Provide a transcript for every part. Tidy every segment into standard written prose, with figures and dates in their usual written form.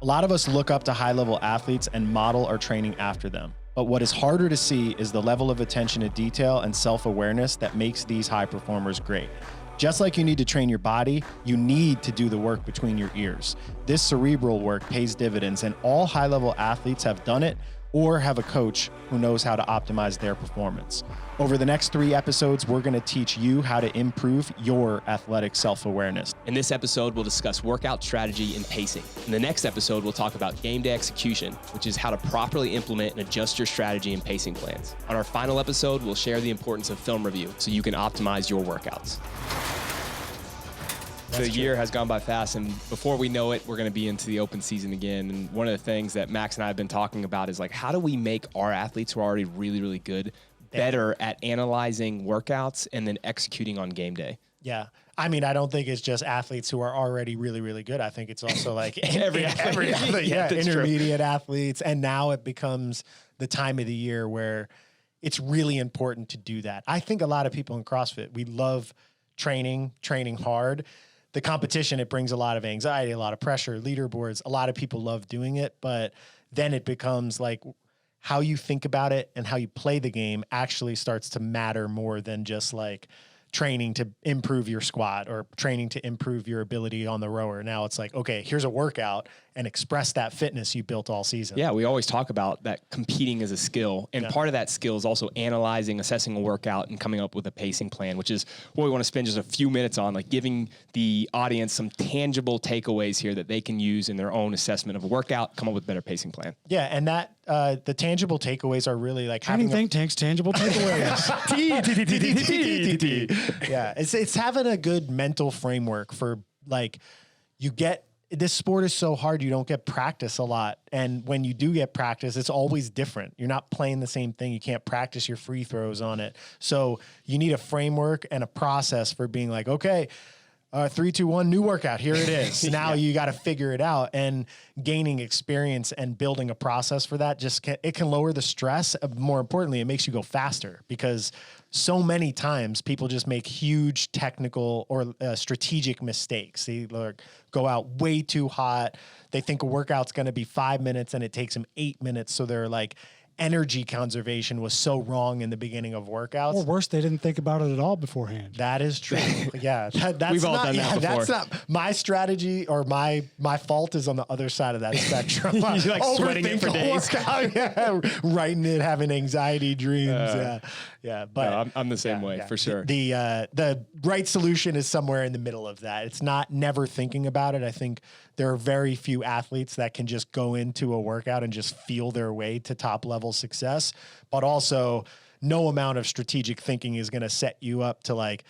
A lot of us look up to high-level athletes and model our training after them. But what is harder to see is the level of attention to detail and self-awareness that makes these high performers great. Just like you need to train your body, you need to do the work between your ears. This cerebral work pays dividends, and all high-level athletes have done it or have a coach who knows how to optimize their performance. Over the next 3 episodes, we're gonna teach you how to improve your athletic self-awareness. In this episode, we'll discuss workout strategy and pacing. In the next episode, we'll talk about game day execution, which is how to properly implement and adjust your strategy and pacing plans. On our final episode, we'll share the importance of film review so you can optimize your workouts. The year has gone by fast, and before we know it, we're going to be into the open season again. And one of the things that Max and I have been talking about is like, how do we make our athletes who are already really, really good better at analyzing workouts and then executing on game day? Yeah. I mean, I don't think it's just athletes who are already really, really good. I think it's also like every athlete, intermediate athletes. And now it becomes the time of the year where it's really important to do that. I think a lot of people in CrossFit, we love training hard. The competition, it brings a lot of anxiety, a lot of pressure, leaderboards. A lot of people love doing it, but then it becomes like how you think about it and how you play the game actually starts to matter more than just like training to improve your squat or training to improve your ability on the rower. Now it's like, okay, here's a workout and express that fitness you built all season. Yeah, we always talk about that competing as a skill. And part of that skill is also analyzing, assessing a workout, and coming up with a pacing plan, which is what we want to spend just a few minutes on, like giving the audience some tangible takeaways here that they can use in their own assessment of a workout, come up with a better pacing plan. Yeah, and that the tangible takeaways are really like having think tanks, tangible takeaways. Yeah, it's having a good mental framework for like this sport is so hard, you don't get practice a lot. And when you do get practice, it's always different. You're not playing the same thing. You can't practice your free throws on it. So you need a framework and a process for being like, okay, 3, 2, 1, new workout. Here it is. Now you got to figure it out, and gaining experience and building a process for that it can lower the stress. More importantly, it makes you go faster, because so many times people just make huge technical or strategic mistakes. They go out way too hot. They think a workout's going to be 5 minutes and it takes them 8 minutes. So they're like, energy conservation was so wrong in the beginning of workouts. Or worse, they didn't think about it at all beforehand. That is true. Yeah, that's we've all done that before. That's not my strategy, or my fault is on the other side of that spectrum. You're like sweating it for days. Writing it, having anxiety dreams. But no, I'm the same way for sure. The right solution is somewhere in the middle of that. It's not never thinking about it. I think there are very few athletes that can just go into a workout and just feel their way to top level success, but also no amount of strategic thinking is going to set you up to like,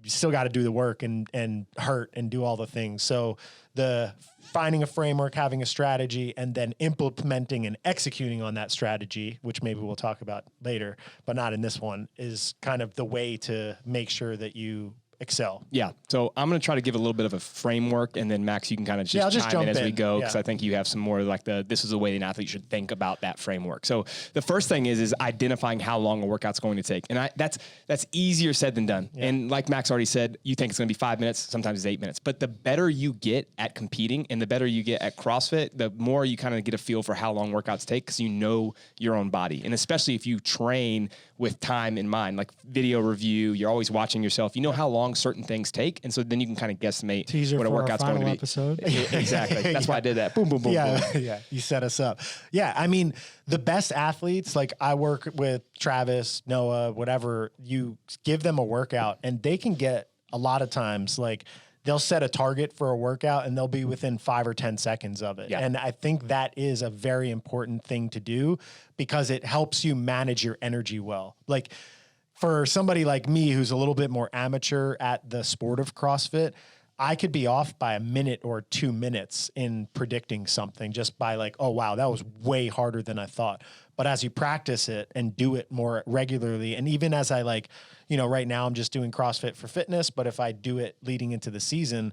you still got to do the work and hurt and do all the things. So the finding a framework, having a strategy, and then implementing and executing on that strategy, which maybe we'll talk about later, but not in this one, is kind of the way to make sure that you excel. Yeah. So I'm going to try to give a little bit of a framework, and then Max, you can kind of just chime in as we go, because I think you have some more like this is the way an athlete should think about that framework. So the first thing is identifying how long a workout's going to take. And that's easier said than done. Yeah. And like Max already said, you think it's going to be 5 minutes, sometimes it's 8 minutes. But the better you get at competing and the better you get at CrossFit, the more you kind of get a feel for how long workouts take, because you know your own body. And especially if you train with time in mind, like video review, you're always watching yourself. You know how long certain things take, and so then you can kind of guesstimate what a workout's going to be. Episode. Exactly. That's why I did that. Boom, boom, boom. Yeah, boom. yeah. You set us up. Yeah, I mean, the best athletes, like I work with Travis, Noah, whatever. You give them a workout, and they can get a lot of times like they'll set a target for a workout and they'll be within 5 or 10 seconds of it. Yeah. And I think that is a very important thing to do, because it helps you manage your energy well. Like for somebody like me, who's a little bit more amateur at the sport of CrossFit, I could be off by a minute or 2 minutes in predicting something, just by like, oh, wow, that was way harder than I thought. But as you practice it and do it more regularly, and even as I like, right now I'm just doing CrossFit for fitness, but if I do it leading into the season,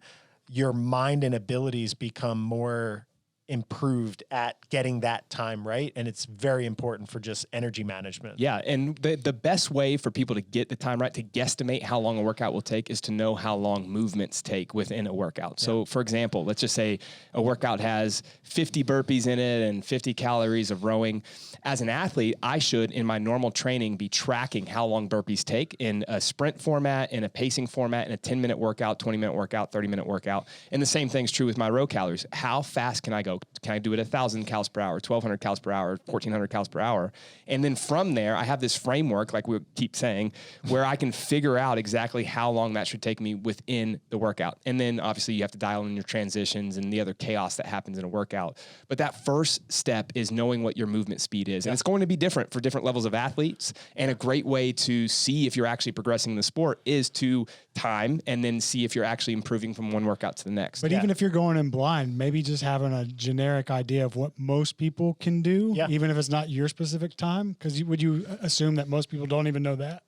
your mind and abilities become more improved at getting that time right, and it's very important for just energy management. Yeah, and the best way for people to get the time right, to guesstimate how long a workout will take, is to know how long movements take within a workout. So for example, let's just say a workout has 50 burpees in it and 50 calories of rowing. As an athlete, I should, in my normal training, be tracking how long burpees take in a sprint format, in a pacing format, in a 10-minute workout, 20-minute workout, 30-minute workout. And the same thing's true with my row calories. How fast can I go? Can I do it 1,000 calories per hour, 1,200 calories per hour, 1,400 calories per hour? And then from there, I have this framework, like we keep saying, where I can figure out exactly how long that should take me within the workout. And then obviously you have to dial in your transitions and the other chaos that happens in a workout. But that first step is knowing what your movement speed is. And it's going to be different for different levels of athletes. And a great way to see if you're actually progressing in the sport is to time and then see if you're actually improving from one workout to the next. But even if you're going in blind, maybe just having a generic idea of what most people can do, even if it's not your specific time, because would you assume that most people don't even know that?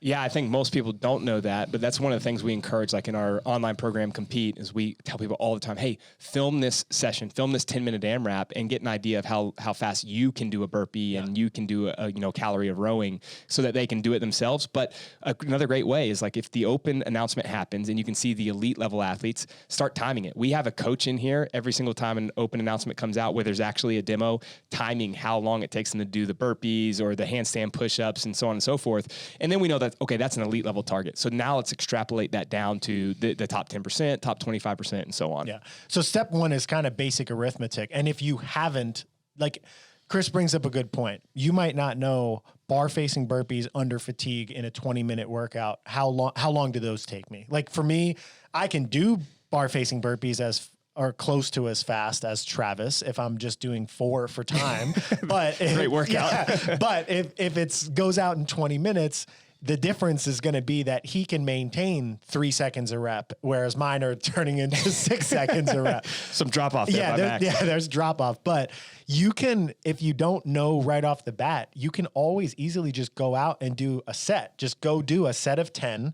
Yeah, I think most people don't know that, but that's one of the things we encourage, like in our online program Compete, is we tell people all the time, hey, film this session, film this 10-minute AMRAP and get an idea of how fast you can do a burpee and you can do a calorie of rowing so that they can do it themselves. But another great way is like if the open announcement happens and you can see the elite level athletes, start timing it. We have a coach in here every single time an open announcement comes out where there's actually a demo timing how long it takes them to do the burpees or the handstand push-ups and so on and so forth. And then we know that, okay, that's an elite level target. So now let's extrapolate that down to the top 10%, top 25%, and so on. Yeah. So step one is kind of basic arithmetic. And if you haven't, like Chris brings up a good point, you might not know bar facing burpees under fatigue in a 20-minute workout. How long do those take me? Like for me, I can do bar facing burpees or close to as fast as Travis if I'm just doing 4 for time. But great workout. Yeah, but if it goes out in 20 minutes, the difference is going to be that he can maintain 3 seconds a rep, whereas mine are turning into 6 seconds a rep. Some drop off there. There's drop off. But you can, if you don't know right off the bat, you can always easily just go out and do a set. Just go do a set of 10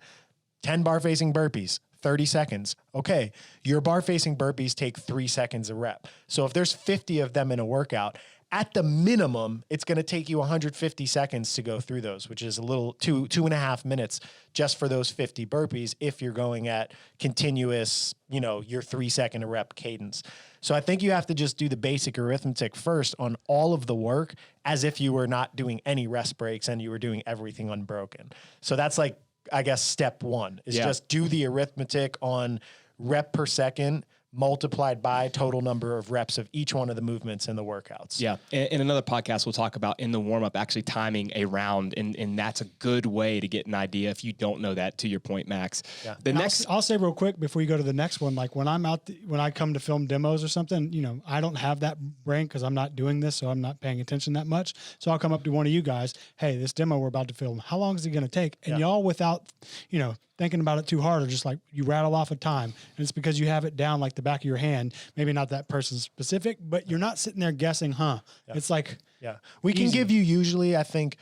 bar facing burpees. 30 seconds. Okay, your bar facing burpees take 3 seconds a rep. So if there's 50 of them in a workout, at the minimum, it's going to take you 150 seconds to go through those, which is a little 2.5 minutes just for those 50 burpees if you're going at continuous, your 3 second a rep cadence. So I think you have to just do the basic arithmetic first on all of the work as if you were not doing any rest breaks and you were doing everything unbroken. So that's like, I guess, step one is just do the arithmetic on rep per second multiplied by total number of reps of each one of the movements in the workouts. Yeah. In another podcast, we'll talk about in the warm-up actually timing a round, and that's a good way to get an idea if you don't know that, to your point, Max. Yeah. I'll say real quick before you go to the next one, like when I'm out, when I come to film demos or something, I don't have that brain because I'm not doing this, so I'm not paying attention that much. So I'll come up to one of you guys, hey, this demo we're about to film, how long is it going to take? And y'all, without, thinking about it too hard, or just like you rattle off a time, and it's because you have it down like the back of your hand. Maybe not that person's specific, but you're not sitting there guessing, It's like, we can give you usually, I think,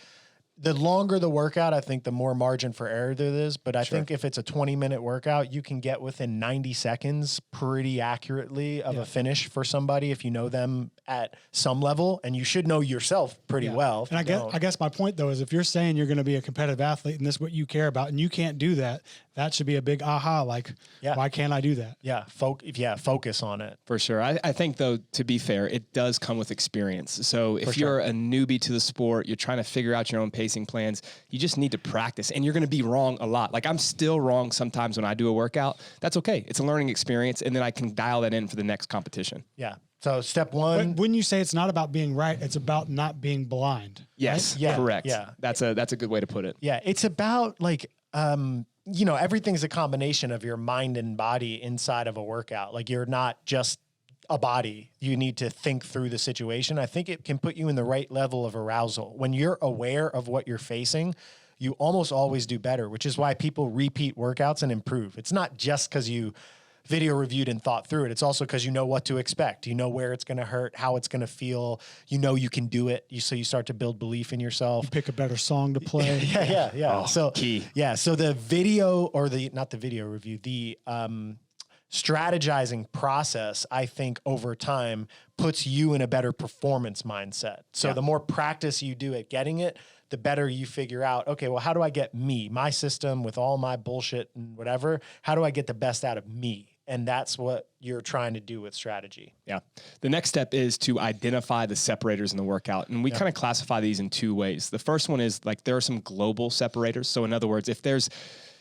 the longer the workout, I think the more margin for error there is. But I think if it's a 20-minute workout, you can get within 90 seconds pretty accurately of a finish for somebody if you know them at some level, and you should know yourself pretty well. And I guess my point though is if you're saying you're going to be a competitive athlete and this is what you care about, and you can't do that, that should be a big aha. Like, why can't I do that? Yeah, focus on it for sure. I think though, to be fair, it does come with experience. So if you're a newbie to the sport, you're trying to figure out your own pacing plans, you just need to practice, and you're going to be wrong a lot. Like I'm still wrong sometimes when I do a workout. That's okay. It's a learning experience, and then I can dial that in for the next competition. Yeah. So step one. But when you say it's not about being right, it's about not being blind. Yes. Right? Correct. Yeah. That's a good way to put it. Yeah. It's about like, everything's a combination of your mind and body inside of a workout. Like you're not just a body. You need to think through the situation. I think it can put you in the right level of arousal. When you're aware of what you're facing, you almost always do better, which is why people repeat workouts and improve. It's not just because you video reviewed and thought through it. It's also because you know what to expect. You know where it's going to hurt, how it's going to feel. You can do it. So you start to build belief in yourself. You pick a better song to play. Yeah. Oh, key. Yeah. So the video, or not the video review, the strategizing process, I think over time puts you in a better performance mindset. So the more practice you do at getting it, the better you figure out, okay, well, how do I get my system with all my bullshit and whatever, how do I get the best out of me? And that's what you're trying to do with strategy. Yeah. The next step is to identify the separators in the workout. And we kind of classify these in two ways. The first one is like there are some global separators. So in other words, if there's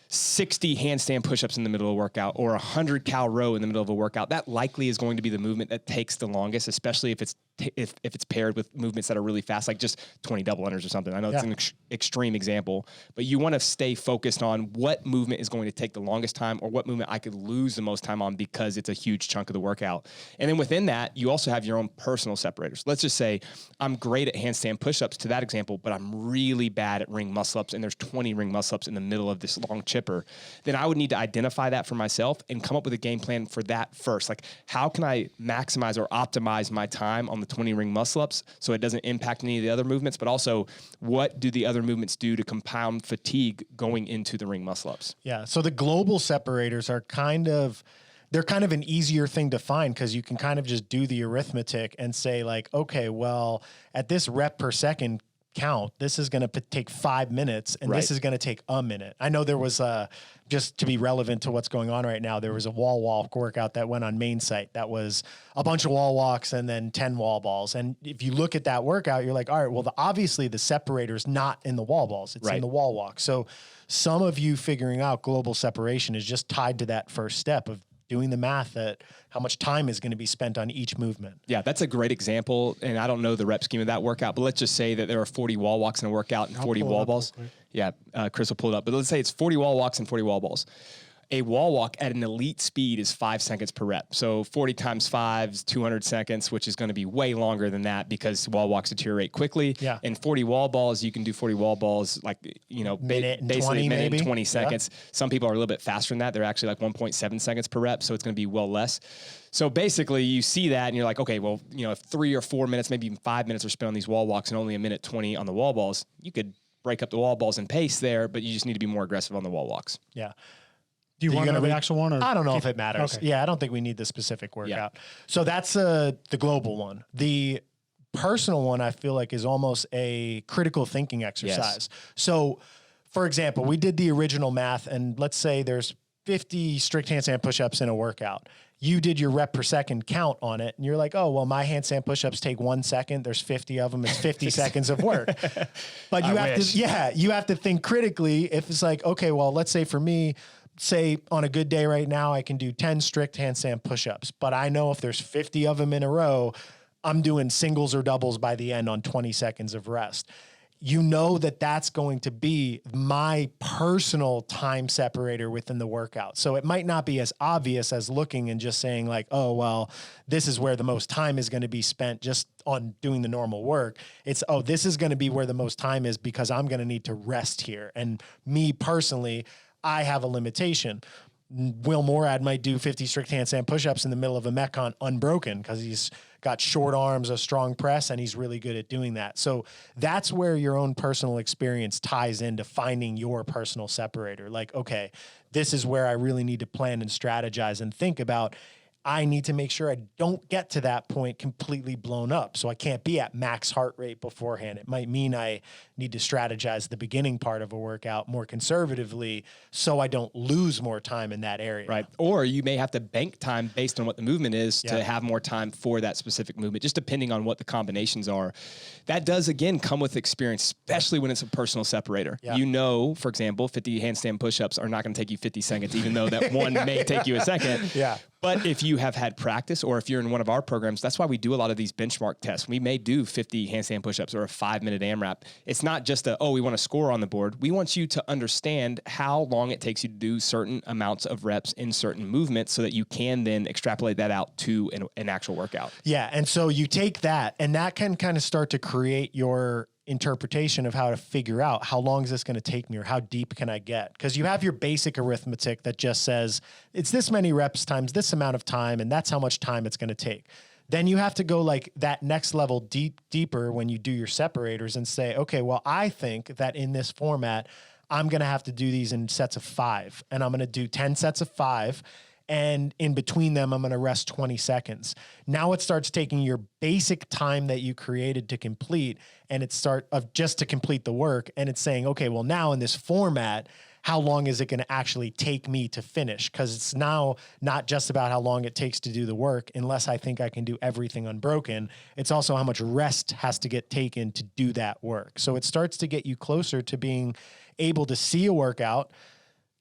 60 handstand push-ups in the middle of a workout or 100 cow row in the middle of a workout, that likely is going to be the movement that takes the longest, especially if it's paired with movements that are really fast, like just 20 double unders or something. I know it's an extreme example, but you want to stay focused on what movement is going to take the longest time or what movement I could lose the most time on because it's a huge chunk of the workout. And then within that, you also have your own personal separators. Let's just say I'm great at handstand push-ups to that example, but I'm really bad at ring muscle-ups and there's 20 ring muscle-ups in the middle of this long chipper. Then I would need to identify that for myself and come up with a game plan for that first. Like, how can I maximize or optimize my time on the 20 ring muscle-ups so it doesn't impact any of the other movements, but also what do the other movements do to compound fatigue going into the ring muscle-ups? Yeah, so the global separators are they're kind of an easier thing to find because you can kind of just do the arithmetic and say like, okay, well, at this rep per second count, this is going to take 5 minutes and this is going to take a minute. I know there was just to be relevant to what's going on right now, there was a wall walk workout that went on main site that was a bunch of wall walks and then 10 wall balls. And if you look at that workout, you're like, all right, well, obviously the separator's not in the wall balls, it's in the wall walk. So some of you figuring out global separation is just tied to that first step of doing the math at how much time is going to be spent on each movement. Yeah, that's a great example. And I don't know the rep scheme of that workout, but let's just say that there are 40 wall walks in a workout and 40 wall balls. Yeah, Chris will pull it up. But let's say it's 40 wall walks and 40 wall balls. A wall walk at an elite speed is 5 seconds per rep. So 40 times 5 is 200 seconds, which is going to be way longer than that because wall walks deteriorate quickly. Yeah. And 40 wall balls, you can do 40 wall balls like, basically a minute and 20 seconds. Yeah. Some people are a little bit faster than that. They're actually like 1.7 seconds per rep. So it's going to be well less. So basically you see that and you're like, okay, well, if 3 or 4 minutes, maybe even 5 minutes are spent on these wall walks and only a minute 20 on the wall balls, you could break up the wall balls in pace there, but you just need to be more aggressive on the wall walks. Yeah. Do you want to know the actual one? Or I don't know if it matters. Okay. Yeah, I don't think we need the specific workout. Yeah. So that's the global one. The personal one, I feel like, is almost a critical thinking exercise. Yes. So, for example, we did the original math, and let's say there's 50 strict handstand push-ups in a workout. You did your rep per second count on it, and you're like, oh, well, my handstand push-ups take 1 second. There's 50 of them. It's 50 seconds of work. But you have to think critically. If it's like, okay, well, let's say for me, say on a good day right now, I can do 10 strict handstand push-ups, but I know if there's 50 of them in a row, I'm doing singles or doubles by the end on 20 seconds of rest. You know that that's going to be my personal time separator within the workout. So it might not be as obvious as looking and just saying like, oh, well, this is where the most time is going to be spent just on doing the normal work. It's, oh, this is going to be where the most time is because I'm going to need to rest here. And me personally, I have a limitation. Will Morad might do 50 strict handstand push-ups in the middle of a Metcon unbroken because he's got short arms, a strong press, and he's really good at doing that. So that's where your own personal experience ties into finding your personal separator. Like, okay, this is where I really need to plan and strategize and think about. I need to make sure I don't get to that point completely blown up. So I can't be at max heart rate beforehand. It might mean I need to strategize the beginning part of a workout more conservatively so I don't lose more time in that area. Right. Or you may have to bank time based on what the movement is to have more time for that specific movement, just depending on what the combinations are. That does, again, come with experience, especially when it's a personal separator. Yeah. For example, 50 handstand push-ups are not going to take you 50 seconds, even though that one may take you a second. Yeah. But if you have had practice, or if you're in one of our programs, that's why we do a lot of these benchmark tests. We may do 50 handstand push-ups or a 5-minute AMRAP. It's not just we want to score on the board. We want you to understand how long it takes you to do certain amounts of reps in certain movements so that you can then extrapolate that out to an actual workout. Yeah, and so you take that, and that can kind of start to create your interpretation of how to figure out how long is this going to take me or how deep can I get? Because you have your basic arithmetic that just says it's this many reps times this amount of time, and that's how much time it's going to take. Then you have to go like that next level deeper when you do your separators and say, okay, well, I think that in this format, I'm going to have to do these in sets of 5, and I'm going to do 10 sets of 5. and in between them, I'm going to rest 20 seconds. Now it starts taking your basic time that you created to complete, and just to complete the work. And it's saying, okay, well, now in this format, how long is it going to actually take me to finish? Because it's now not just about how long it takes to do the work, unless I think I can do everything unbroken. It's also how much rest has to get taken to do that work. So it starts to get you closer to being able to see a workout,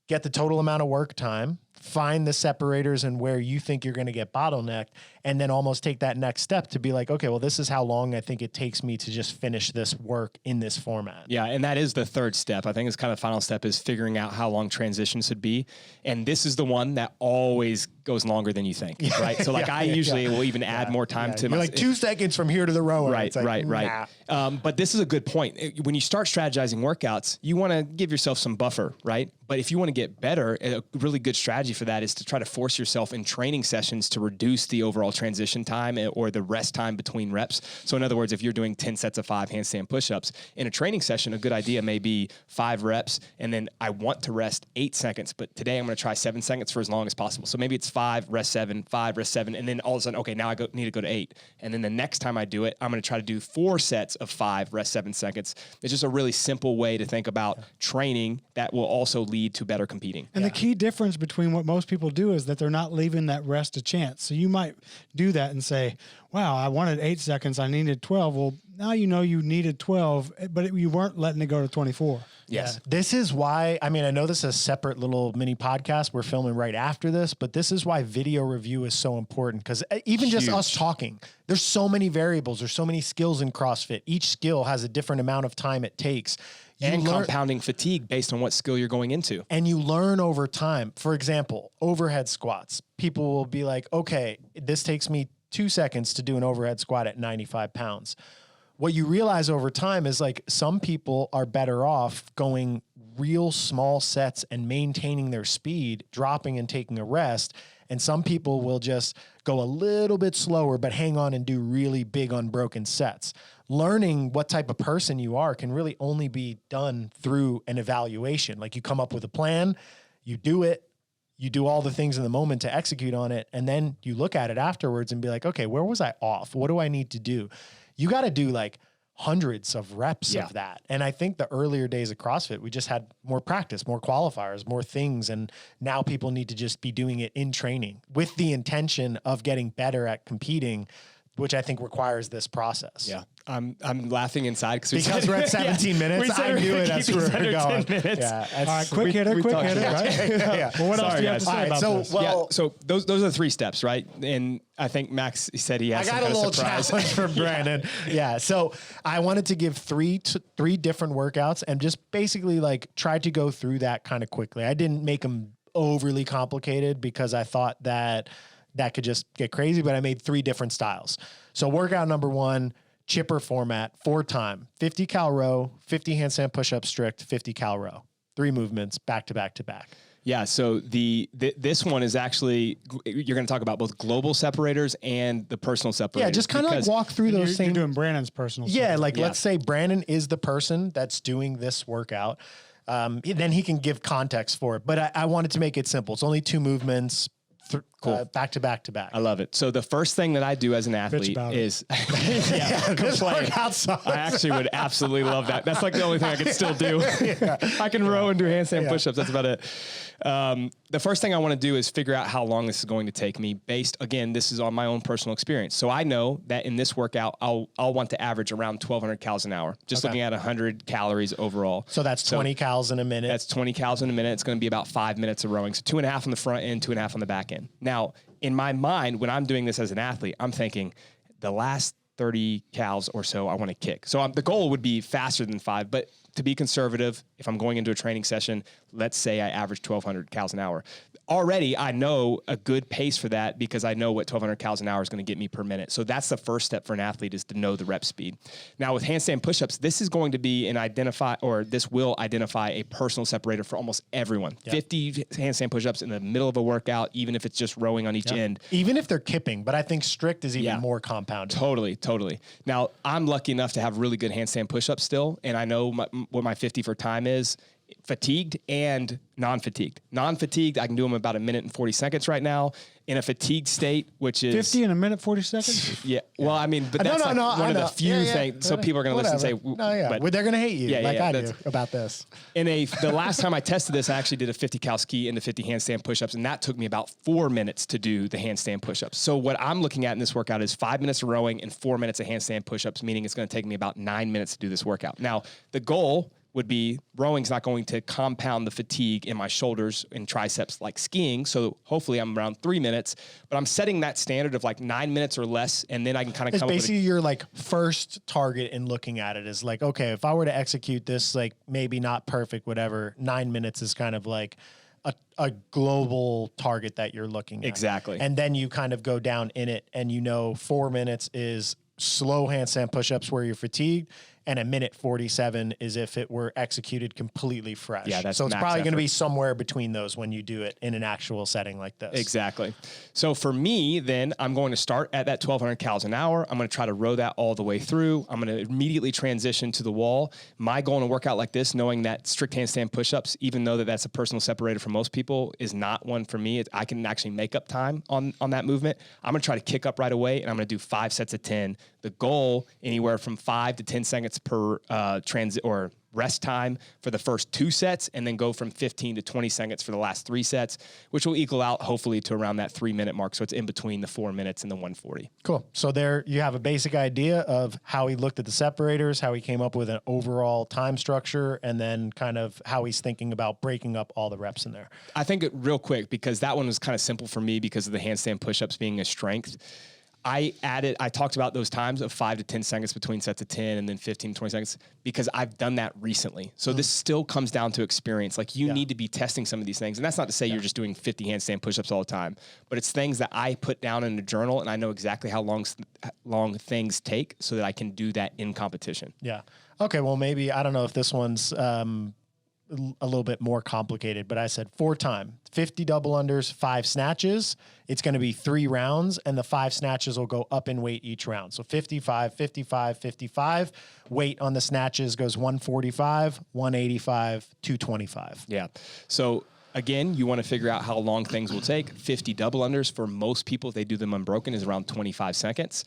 get the total amount of work time, find the separators and where you think you're going to get bottlenecked, and then almost take that next step to be like, okay, well, this is how long I think it takes me to just finish this work in this format. Yeah, and that is the third step. I think it's kind of the final step is figuring out how long transitions should be. And this is the one that always goes longer than you think, right? So like I usually will even add more time to my... Like 2 seconds from here to the rower. Right, like, right. But this is a good point. When you start strategizing workouts, you want to give yourself some buffer, right? But if you want to get better, a really good strategy for that is to try to force yourself in training sessions to reduce the overall transition time or the rest time between reps. So in other words, if you're doing 10 sets of 5 handstand push-ups in a training session, a good idea may be 5 reps. And then I want to rest 8 seconds, but today I'm going to try 7 seconds for as long as possible. So maybe it's 5, rest 7, 5, rest 7. And then all of a sudden, okay, now I need to go to 8. And then the next time I do it, I'm going to try to do 4 sets of 5, rest 7 seconds. It's just a really simple way to think about training that will also lead to better competing. And the key difference between what most people do is that they're not leaving that rest a chance. So you might do that and say, wow, I wanted 8 seconds, I needed 12. Well, now you know you needed 12, but you weren't letting it go to 24. Yes. Yeah. This is why, I mean, I know this is a separate little mini podcast we're filming right after this, but this is why video review is so important. Because even just us talking, there's so many variables. There's so many skills in CrossFit. Each skill has a different amount of time it takes. And compounding fatigue based on what skill you're going into. And you learn over time. For example, overhead squats. People will be like, okay, this takes me 2 seconds to do an overhead squat at 95 pounds. What you realize over time is like some people are better off going real small sets and maintaining their speed, dropping and taking a rest. And some people will just go a little bit slower, but hang on and do really big unbroken sets. Learning what type of person you are can really only be done through an evaluation. Like you come up with a plan, you do it, you do all the things in the moment to execute on it. And then you look at it afterwards and be like, okay, where was I off? What do I need to do? You got to do like hundreds of reps of that. And I think the earlier days of CrossFit, we just had more practice, more qualifiers, more things. And now people need to just be doing it in training with the intention of getting better at competing, which I think requires this process. Yeah. I'm laughing inside because we're at 17 minutes. I knew it as we were going. 10 minutes. Yeah, all right, quick hitter, right? Well, what else do you have to say about this? Well, so those are the 3 steps, right? And I think Max said he has some kind of surprise. I got a little challenge from Brandon. Yeah, so I wanted to give three different workouts and just basically like try to go through that kind of quickly. I didn't make them overly complicated because I thought that could just get crazy, but I made 3 different styles. So workout number 1, chipper format, 4 time, 50 cal row, 50 handstand push-up strict, 50 cal row, 3 movements back to back to back. Yeah. So this one is actually, you're going to talk about both global separators and the personal separators. Yeah. Just kind of like walk through those things. You're doing Brandon's personal. Yeah. Like let's say Brandon is the person that's doing this workout. Then he can give context for it, but I wanted to make it simple. It's only 2 movements. Cool. Back to back to back. I love it. So the first thing that I do as an athlete is this workout sucks. I actually would absolutely love that. That's like the only thing I could still do. I can row and do handstand push-ups. That's about it. The first thing I want to do is figure out how long this is going to take me based, again, this is on my own personal experience. So I know that in this workout, I'll want to average around 1,200 calories an hour, just looking at 100 calories overall. So that's 20 calories in a minute. That's 20 calories in a minute. It's going to be about 5 minutes of rowing. So 2.5 on the front end, 2.5 on the back end. Now, in my mind, when I'm doing this as an athlete, I'm thinking the last 30 calories or so I want to kick. So the goal would be faster than 5, but to be conservative, if I'm going into a training session, let's say I average 1,200 calories an hour. Already, I know a good pace for that because I know what 1,200 calories an hour is going to get me per minute. So that's the first step for an athlete is to know the rep speed. Now with handstand push-ups, this is going to be this will identify a personal separator for almost everyone. Yep. 50 handstand push-ups in the middle of a workout, even if it's just rowing on each end. Even if they're kipping, but I think strict is even more compounded. Totally. Now I'm lucky enough to have really good handstand push-ups still, and I know what my 50 for time is. fatigued and non-fatigued. Non-fatigued, I can do them about 1 minute and 40 seconds right now. In a fatigued state, which is 50 in 1 minute 40 seconds. Yeah. Well, I mean, but that's one of the few things. So people are going to listen and say, but they're going to hate you I do about this. The last time I tested this, I actually did a 50 cal ski into 50 handstand push-ups, and that took me about 4 minutes to do the handstand push-ups. So what I'm looking at in this workout is 5 minutes of rowing and 4 minutes of handstand push-ups, meaning it's going to take me about 9 minutes to do this workout. Now, the goal would be rowing's not going to compound the fatigue in my shoulders and triceps like skiing. So hopefully I'm around 3 minutes, but I'm setting that standard of like 9 minutes or less. And then I can kind of come up with basically your like first target in looking at it is like, okay, if I were to execute this, like maybe not perfect, whatever, 9 minutes is kind of like a global target that you're looking at. Exactly. And then you kind of go down in it and 4 minutes is slow handstand push-ups where you're fatigued, and 1 minute 47 is if it were executed completely fresh. Yeah, that's so it's max probably going to effort. be somewhere between those when you do it in an actual setting like this. Exactly. So for me, then I'm going to start at that 1,200 calories an hour. I'm going to try to row that all the way through. I'm going to immediately transition to the wall. My goal in a workout like this, knowing that strict handstand push-ups, even though that's a personal separator for most people, is not one for me. I can actually make up time on that movement. I'm going to try to kick up right away, and I'm going to do 5 sets of 10. The goal, anywhere from 5 to 10 seconds per transit or rest time for the first 2 sets, and then go from 15 to 20 seconds for the last 3 sets, which will equal out hopefully to around that 3 minute mark. So it's in between the 4 minutes and the 140. Cool. So there you have a basic idea of how he looked at the separators, how he came up with an overall time structure, and then kind of how he's thinking about breaking up all the reps in there. I think real quick, because that one was kind of simple for me because of the handstand push-ups being a strength. I talked about those times of 5 to 10 seconds between sets of 10 and then 15, 20 seconds because I've done that recently. So this still comes down to experience. Like you need to be testing some of these things. And that's not to say you're just doing 50 handstand push-ups all the time, but it's things that I put down in a journal and I know exactly how long things take so that I can do that in competition. Yeah. Okay. Well, maybe, I don't know if this one's, a little bit more complicated, but I said 4 time, 50 double unders, 5 snatches. It's going to be 3 rounds, and the 5 snatches will go up in weight each round. So 55, 55, 55. Weight on the snatches goes 145, 185, 225. Yeah. So again, you want to figure out how long things will take. 50 double unders for most people, if they do them unbroken, is around 25 seconds.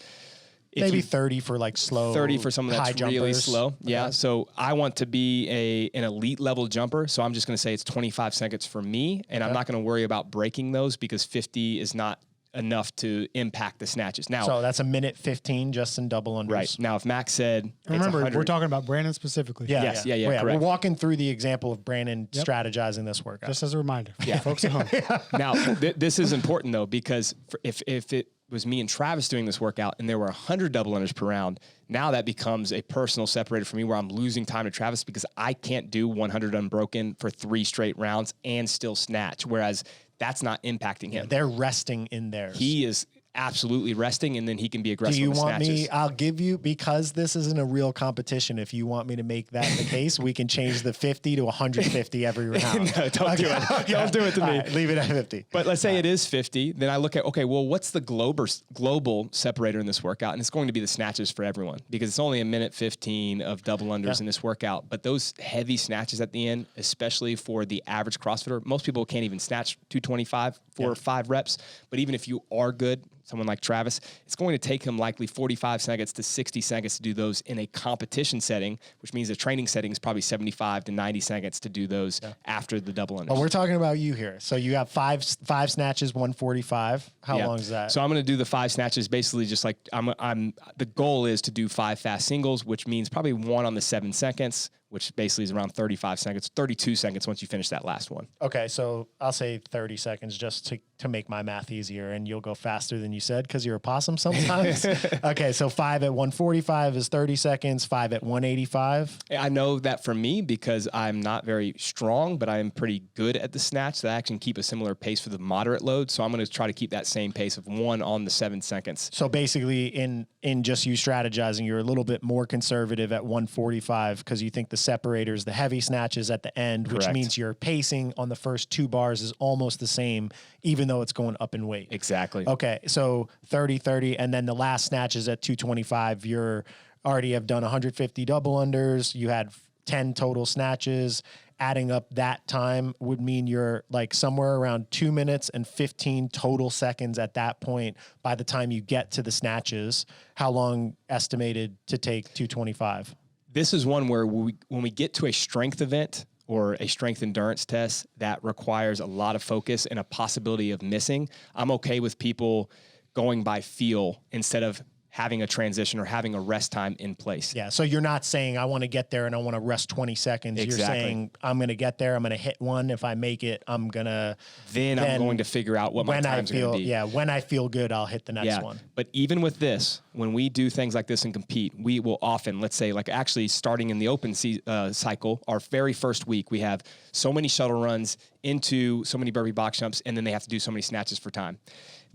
Maybe 30 for like slow. 30 for someone that's really jumpers. slow. Yeah. Okay. So I want to be an elite level jumper. So I'm just going to say it's 25 seconds for me. And I'm not going to worry about breaking those because 50 is not enough to impact the snatches. Now, so that's 1 minute 15 just in double unders. Right. Now, if Max said, remember, we're talking about Brandon specifically. Yeah. Yes. Yeah. Well, Correct. We're walking through the example of Brandon strategizing this workout. Just as a reminder for folks at home. Now, this is important though, because if it was me and Travis doing this workout and there were 100 double unders per round, now that becomes a personal separator for me where I'm losing time to Travis because I can't do 100 unbroken for 3 straight rounds and still snatch, whereas that's not impacting him. They're resting in theirs. He is absolutely resting, and then he can be aggressive. Do you with want snatches. me? I'll give you, because this isn't a real competition. If you want me to make that the case, we can change the 50 to 150 every round. No, don't do it. Okay. Don't do it to me. Right, leave it at 50. But let's say it is 50. Then I look at, okay, well, what's the global separator in this workout? And it's going to be the snatches for everyone because it's only 1 minute 15 of double unders in this workout. But those heavy snatches at the end, especially for the average CrossFitter, most people can't even snatch 225 for 5 reps. But even if you are good, someone like Travis, it's going to take him likely 45 seconds to 60 seconds to do those in a competition setting, which means the training setting is probably 75 to 90 seconds to do those after the double unders. But we're talking about you here. So you have five snatches, 145. How long is that? So I'm going to do the 5 snatches basically just like the goal is to do 5 fast singles, which means probably 1 on the 7 seconds, which basically is around 35 seconds, 32 seconds once you finish that last one. Okay, so I'll say 30 seconds just to make my math easier, and you'll go faster than you said because you're a possum sometimes. Okay, so 5 at 145 is 30 seconds, 5 at 185. I know that for me because I'm not very strong, but I am pretty good at the snatch that I can keep a similar pace for the moderate load. So I'm going to try to keep that same pace of 1 on the 7 seconds. So basically in just you strategizing, you're a little bit more conservative at 145 because you think the separators, the heavy snatches at the end, which Correct. means your pacing on the first 2 bars is almost the same, even though it's going up in weight. Exactly. Okay, so 30, and then the last snatch is at 225. You're already have done 150 double unders. You had 10 total snatches. adding up that time would mean you're like somewhere around 2 minutes and 15 total seconds at that point by the time you get to the snatches. How long estimated to take 225? This is one where when we get to a strength event or a strength endurance test that requires a lot of focus and a possibility of missing, I'm okay with people going by feel instead of having a transition or having a rest time in place. Yeah. So you're not saying I want to get there and I want to rest 20 seconds. Exactly. You're saying I'm going to get there. I'm going to hit one. If I make it, I'm going to. Then I'm going to figure out what my time's going to be. Yeah. When I feel good, I'll hit the next one. But even with this, when we do things like this and compete, we will often, let's say, like actually starting in the open cycle, our very first week, we have so many shuttle runs into so many burpee box jumps, and then they have to do so many snatches for time.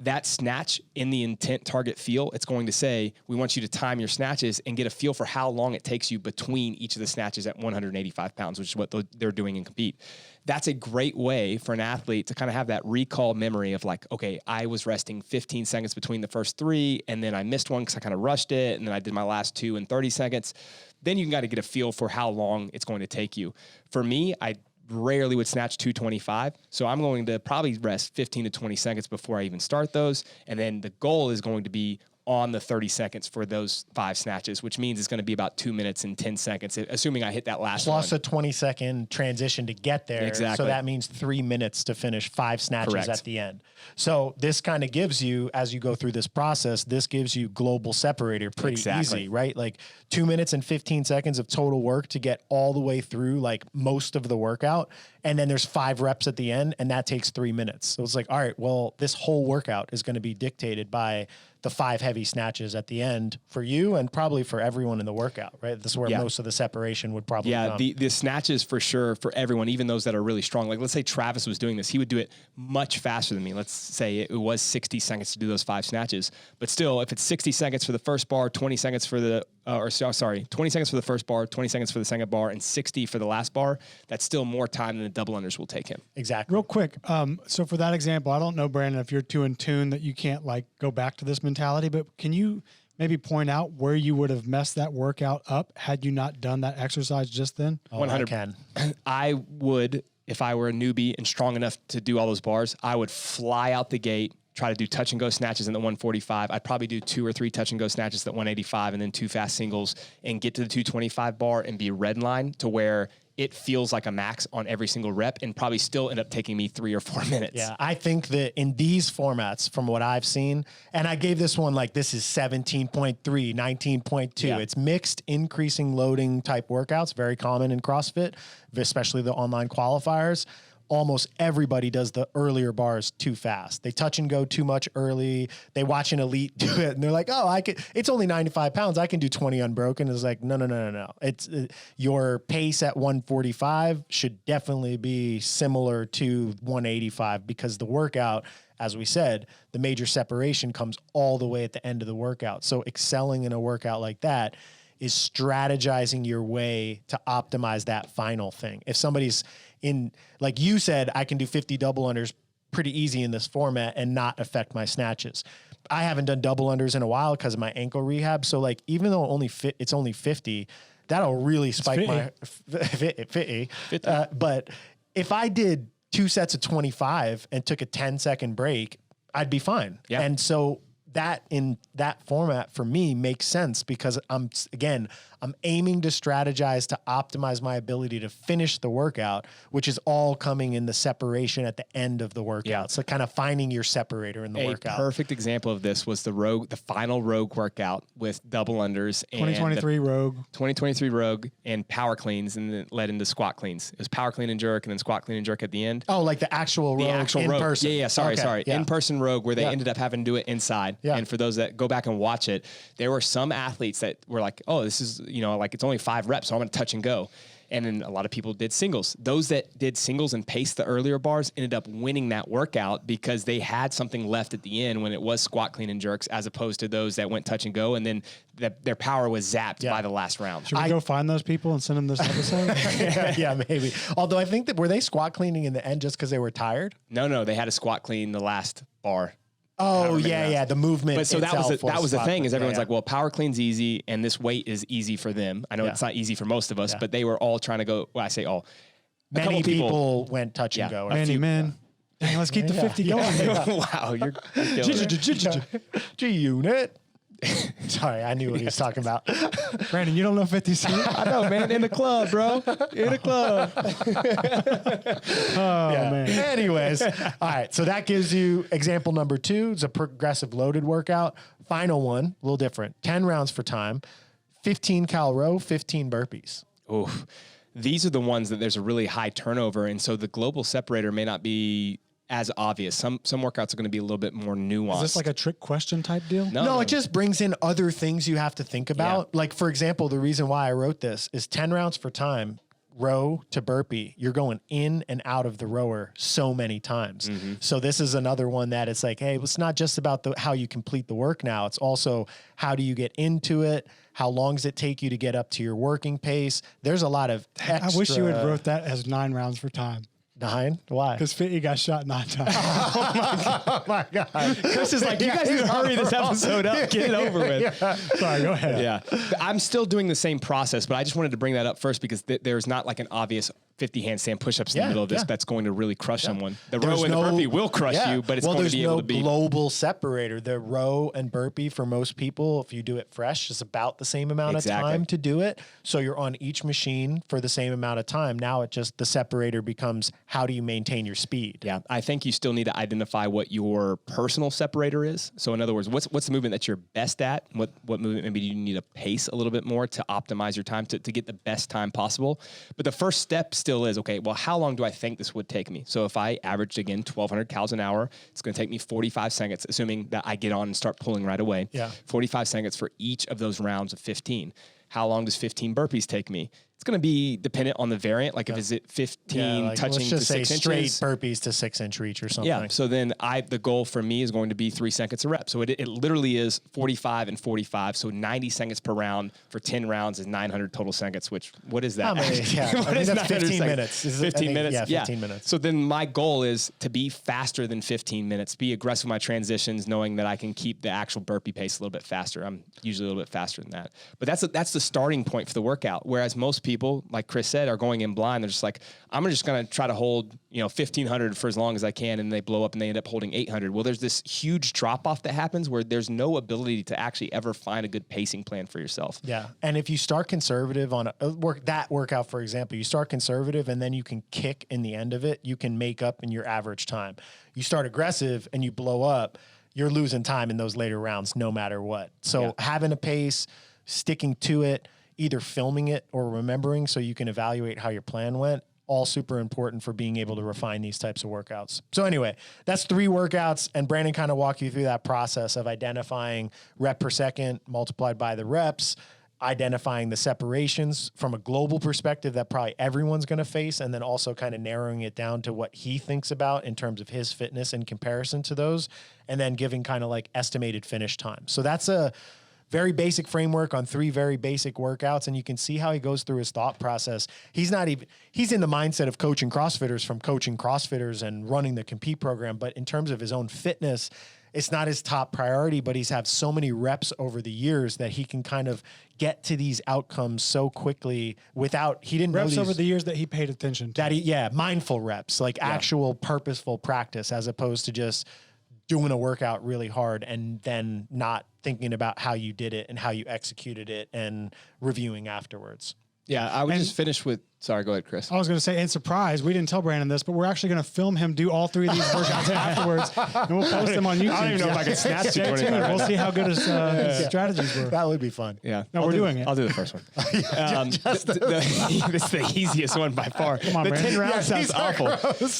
That snatch in the intent target feel, it's going to say, we want you to time your snatches and get a feel for how long it takes you between each of the snatches at 185 pounds, which is what they're doing in compete. That's a great way for an athlete to kind of have that recall memory of like, okay, I was resting 15 seconds between the first three, and then I missed one because I kind of rushed it, and then I did my last two in 30 seconds. Then you got to get a feel for how long it's going to take you. For me, I rarely would snatch 225. So I'm going to probably rest 15 to 20 seconds before I even start those. And then the goal is going to be on the 30 seconds for those 5 snatches, which means it's going to be about 2 minutes and 10 seconds, assuming I hit that last plus one. a 20-second transition to get there. Exactly. So that means 3 minutes to finish 5 snatches Correct. at the end. So this kind of gives you, as you go through this process, this gives you global separator pretty easy, right? Like 2 minutes and 15 seconds of total work to get all the way through like most of the workout. And then there's 5 reps at the end, and that takes 3 minutes. So it's like, all right, well, this whole workout is going to be dictated by the 5 heavy snatches at the end for you and probably for everyone in the workout, right? This is where most of the separation would probably come. The snatches for sure for everyone, even those that are really strong. Like let's say Travis was doing this, he would do it much faster than me. Let's say it was 60 seconds to do those 5 snatches, but still, if it's 60 seconds for the first bar, 20 seconds for the 20 seconds for the first bar, 20 seconds for the second bar, and 60 for the last bar, that's still more time than the double unders will take him. Exactly. Real quick. So for that example, I don't know, Brandon, if you're too in tune that you can't like go back to this mentality, but can you maybe point out where you would have messed that workout up had you not done that exercise just then? 100%. I would, if I were a newbie and strong enough to do all those bars, I would fly out the gate, try to do touch and go snatches in the 145. I'd probably do 2 or 3 touch and go snatches at 185 and then 2 fast singles and get to the 225 bar and be red line to where it feels like a max on every single rep and probably still end up taking me 3 or 4 minutes. Yeah, I think that in these formats, from what I've seen, and I gave this one like this is 17.3, 19.2. Yeah. It's mixed increasing loading type workouts, very common in CrossFit, especially the online qualifiers. Almost everybody does the earlier bars too fast. They touch and go too much early. They watch an elite do it and they're like, oh, it's only 95 pounds. I can do 20 unbroken. It's like, no. It's your pace at 145 should definitely be similar to 185 because the workout, as we said, the major separation comes all the way at the end of the workout. So excelling in a workout like that is strategizing your way to optimize that final thing. If somebody's in, like you said, I can do 50 double unders pretty easy in this format and not affect my snatches. I haven't done double unders in a while because of my ankle rehab. So like, even though it's only 50, that'll really spike my 50. But if I did 2 sets of 25 and took a 10-second break, I'd be fine. Yeah. And so that in that format for me makes sense because I'm aiming to strategize to optimize my ability to finish the workout, which is all coming in the separation at the end of the workout. Yeah. So kind of finding your separator in the workout. A perfect example of this was the final Rogue workout with double unders and 2023 Rogue and power cleans, and then led into squat cleans. It was power clean and jerk and then squat clean and jerk at the end. Oh, like the actual Rogue in person. Yeah. Sorry. Yeah. In-person Rogue where they ended up having to do it inside. Yeah. And for those that go back and watch it, there were some athletes that were like, oh, this is, like it's only 5 reps, so I'm going to touch and go. And then a lot of people did singles. Those that did singles and paced the earlier bars ended up winning that workout because they had something left at the end when it was squat, clean, and jerks, as opposed to those that went touch and go, and then their power was zapped by the last round. Should we go find those people and send them this episode? yeah, maybe. Although I think that, were they squat cleaning in the end just because they were tired? No, they had a squat clean the last bar. Oh yeah, the movement. But so that was the thing is everyone's like, well, power clean's easy and this weight is easy for them. I know it's not easy for most of us, but they were all trying to go. Well, I say all. many people went touch and go. Man. Dang, let's keep the 50 going. Wow, you're G-Unit. Sorry, I knew what he was talking about. Brandon, you don't know 50 Cent? I know, man. In the club, bro. In the club. Man. Anyways, all right. So that gives you example number 2. It's a progressive loaded workout. Final one, a little different. 10 rounds for time, 15 cal row, 15 burpees. Oof. These are the ones that there's a really high turnover. And so the global separator may not be as obvious. Some workouts are going to be a little bit more nuanced. Is this like a trick question type deal? No, it just brings in other things you have to think about. Yeah. Like, for example, the reason why I wrote this is 10 rounds for time, row to burpee. You're going in and out of the rower so many times. Mm-hmm. So this is another one that it's like, hey, it's not just about how you complete the work now. It's also how do you get into it? How long does it take you to get up to your working pace? There's a lot of extra. I wish you had wrote that as 9 rounds for time. 9? Why? Because 50 got shot 9 times. Oh my God. Chris is like, you guys need to hurry this episode up. Get it over with. Sorry, go ahead. Yeah. I'm still doing the same process, but I just wanted to bring that up first because there's not like an obvious 50 handstand push-ups in the middle of this that's going to really crush someone. The row and the burpee will crush you, but it's going to be able to be. There's no global separator. The row and burpee for most people, if you do it fresh, is about the same amount of time to do it. So you're on each machine for the same amount of time. Now it just, the separator becomes how do you maintain your speed? Yeah, I think you still need to identify what your personal separator is. So in other words, what's the movement that you're best at? What movement maybe you need to pace a little bit more to optimize your time to get the best time possible. But the first step still is, okay, well, how long do I think this would take me? So if I averaged, again, 1,200 calories an hour, it's going to take me 45 seconds, assuming that I get on and start pulling right away. Yeah. 45 seconds for each of those rounds of 15. How long does 15 burpees take me? It's going to be dependent on the variant. Like if is it 15 touching let's just to say 6 straight inches? burpees to 6 inch reach or something. Yeah. So then the goal for me is going to be 3 seconds a rep. So it literally is 45 and 45. So 90 seconds per round for 10 rounds is 900 total seconds, which what is that? How many? Yeah. What I mean, is that's 15 seconds? minutes. 15 minutes? Yeah, 15 minutes. So then my goal is to be faster than 15 minutes, be aggressive with my transitions, knowing that I can keep the actual burpee pace a little bit faster. I'm usually a little bit faster than that. But that's the starting point for the workout. Whereas most people, like Chris said, are going in blind. They're just like, I'm just going to try to hold, 1,500 for as long as I can, and they blow up and they end up holding 800. Well, there's this huge drop off that happens where there's no ability to actually ever find a good pacing plan for yourself. Yeah. And if you start conservative on that workout, for example, you start conservative and then you can kick in the end of it, you can make up in your average time. You start aggressive and you blow up, you're losing time in those later rounds no matter what. So having a pace, sticking to it, either filming it or remembering so you can evaluate how your plan went, all super important for being able to refine these types of workouts. So anyway, that's 3 workouts, and Brandon kind of walked you through that process of identifying rep per second multiplied by the reps, identifying the separations from a global perspective that probably everyone's going to face, and then also kind of narrowing it down to what he thinks about in terms of his fitness in comparison to those, and then giving kind of like estimated finish time. So that's a very basic framework on 3 very basic workouts, and you can see how he goes through his thought process. He's in the mindset of coaching CrossFitters from coaching CrossFitters and running the Compete program, but in terms of his own fitness, it's not his top priority, but he's had so many reps over the years that he can kind of get to these outcomes so quickly without, he didn't reps know over the years that he paid attention to. Mindful reps, like actual purposeful practice, as opposed to just doing a workout really hard and then not thinking about how you did it and how you executed it and reviewing afterwards. Yeah, I would just finish with, sorry, go ahead, Chris. I was going to say, and surprise, we didn't tell Brandon this, but we're actually going to film him do all 3 of these workouts afterwards, and we'll post them on YouTube. I don't even know if I can snatch Stay tuned. We'll see how good his strategies were. That would be fun. Yeah. No, we're doing it. I'll do the first one. This is the easiest one by far. Come on, the Brandon. 10 rounds sounds awful.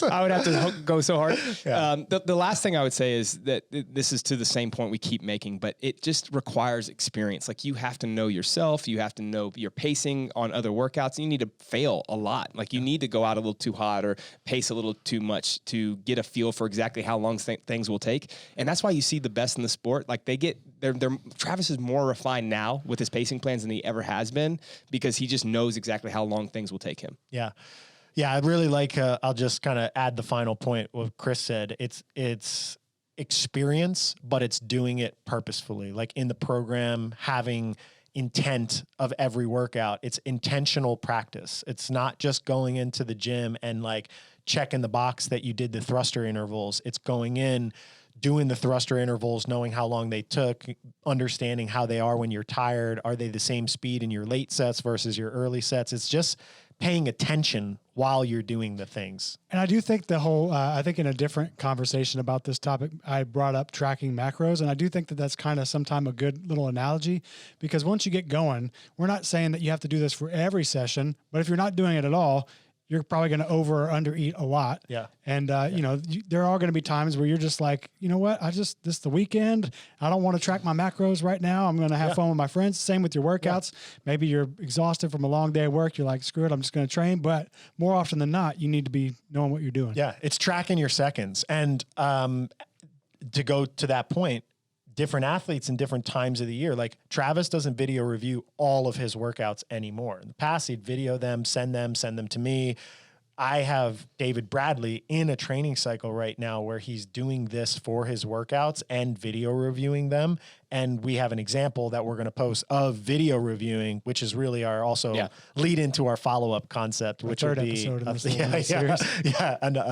I would have to go so hard. Yeah. The last thing I would say is that this is to the same point we keep making, but it just requires experience. Like, you have to know yourself. You have to know your pacing on other workouts. You need to fail a lot. Like, you need to go out a little too hot or pace a little too much to get a feel for exactly how long things will take. And that's why you see the best in the sport. Like, Travis is more refined now with his pacing plans than he ever has been, because he just knows exactly how long things will take him. Yeah. Yeah. I really like, I'll just kind of add the final point what Chris said. It's experience, but it's doing it purposefully, like in the program, having intent of every workout. It's intentional practice. It's not just going into the gym and like checking the box that you did the thruster intervals. It's going in, doing the thruster intervals, knowing how long they took, understanding how they are when you're tired. Are they the same speed in your late sets versus your early sets? It's just paying attention while you're doing the things. And I do think the whole, I think in a different conversation about this topic, I brought up tracking macros. And I do think that that's kind of sometime a good little analogy, because once you get going, we're not saying that you have to do this for every session, but if you're not doing it at all, you're probably going to over or under eat a lot. Yeah. And, you know, there are going to be times where you're just like, you know what, this is the weekend. I don't want to track my macros right now. I'm going to have fun with my friends. Same with your workouts. Maybe you're exhausted from a long day of work. You're like, screw it, I'm just going to train. But more often than not, you need to be knowing what you're doing. Yeah. It's tracking your seconds. And to go to that point, different athletes in different times of the year. Like Travis doesn't video review all of his workouts anymore. In the past, he'd video them, send them to me. I have David Bradley in a training cycle right now where he's doing this for his workouts and video reviewing them. And we have an example that we're going to post of video reviewing, which is really our lead into our follow-up concept, which will be a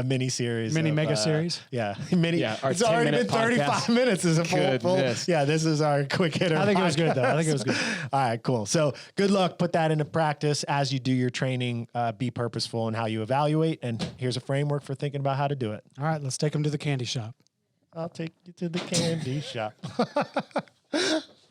mini series, mega series. It's already been 35 minutes as a full. Yeah, this is our quick hitter. I think it was good though. I think it was good. All right, cool. So good luck. Put that into practice as you do your training. Be purposeful in how you evaluate. And here's a framework for thinking about how to do it. All right, let's take them to the candy shop. I'll take you to the candy shop.